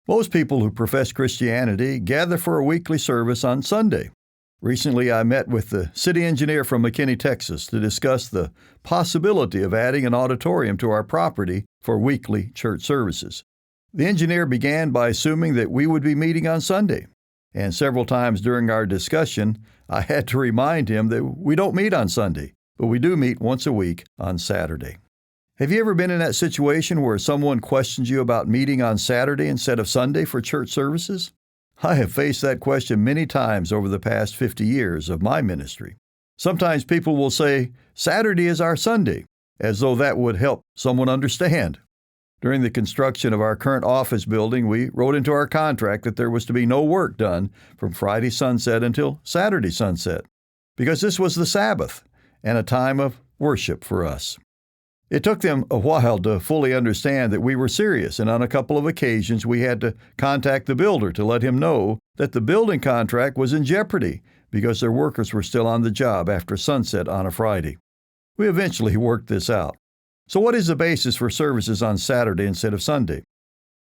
Most people who profess Christianity gather for a weekly service on Sunday. Recently, I met with the city engineer from McKinney, Texas, to discuss the possibility of adding an auditorium to our property for weekly church services. The engineer began by assuming that we would be meeting on Sunday, and several times during our discussion, I had to remind him that we don't meet on Sunday, but we do meet once a week on Saturday. Have you ever been in that situation where someone questions you about meeting on Saturday instead of Sunday for church services? I have faced that question many times over the past 50 years of my ministry. Sometimes people will say, "Saturday is our Sunday," as though that would help someone understand. During the construction of our current office building, we wrote into our contract that there was to be no work done from Friday sunset until Saturday sunset, because this was the Sabbath and a time of worship for us. It took them a while to fully understand that we were serious, and on a couple of occasions we had to contact the builder to let him know that the building contract was in jeopardy because their workers were still on the job after sunset on a Friday. We eventually worked this out. So what is the basis for services on Saturday instead of Sunday?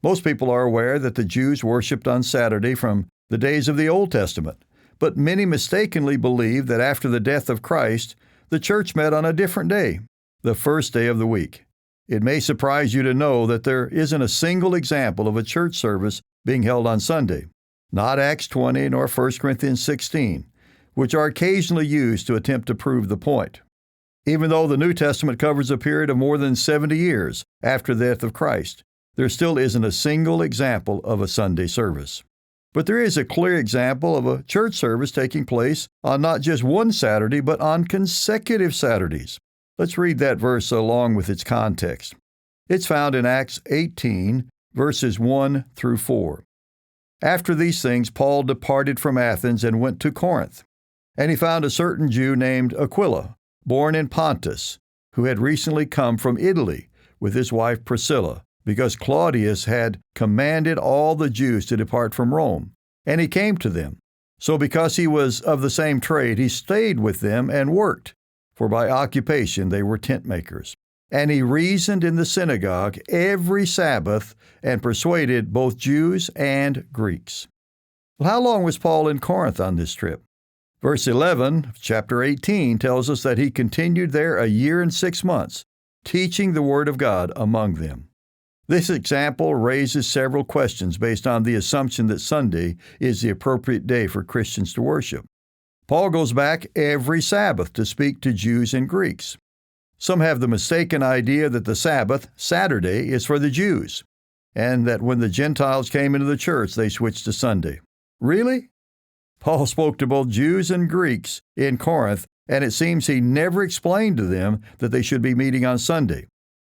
Most people are aware that the Jews worshiped on Saturday from the days of the Old Testament, but many mistakenly believe that after the death of Christ, the church met on a different day, the first day of the week. It may surprise you to know that there isn't a single example of a church service being held on Sunday, not Acts 20 nor 1 Corinthians 16, which are occasionally used to attempt to prove the point. Even though the New Testament covers a period of more than 70 years after the death of Christ, there still isn't a single example of a Sunday service. But there is a clear example of a church service taking place on not just one Saturday, but on consecutive Saturdays. Let's read that verse along with its context. It's found in Acts 18, verses 1 through 4. After these things, Paul departed from Athens and went to Corinth. And he found a certain Jew named Aquila, born in Pontus, who had recently come from Italy with his wife Priscilla, because Claudius had commanded all the Jews to depart from Rome. And he came to them. So because he was of the same trade, he stayed with them and worked, for by occupation they were tentmakers. And he reasoned in the synagogue every Sabbath and persuaded both Jews and Greeks. Well, how long was Paul in Corinth on this trip? Verse 11 of chapter 18 tells us that he continued there a year and 6 months, teaching the Word of God among them. This example raises several questions based on the assumption that Sunday is the appropriate day for Christians to worship. Paul goes back every Sabbath to speak to Jews and Greeks. Some have the mistaken idea that the Sabbath, Saturday, is for the Jews, and that when the Gentiles came into the church, they switched to Sunday. Really? Paul spoke to both Jews and Greeks in Corinth, and it seems he never explained to them that they should be meeting on Sunday.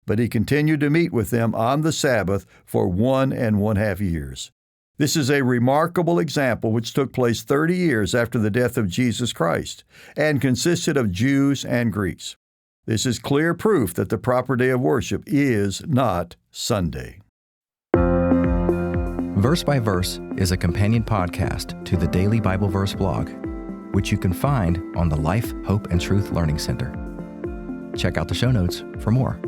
But he continued to meet with them on the Sabbath for 1.5 years. This is a remarkable example which took place 30 years after the death of Jesus Christ and consisted of Jews and Greeks. This is clear proof that the proper day of worship is not Sunday. Verse by Verse is a companion podcast to the Daily Bible Verse blog, which you can find on the Life, Hope, and Truth Learning Center. Check out the show notes for more.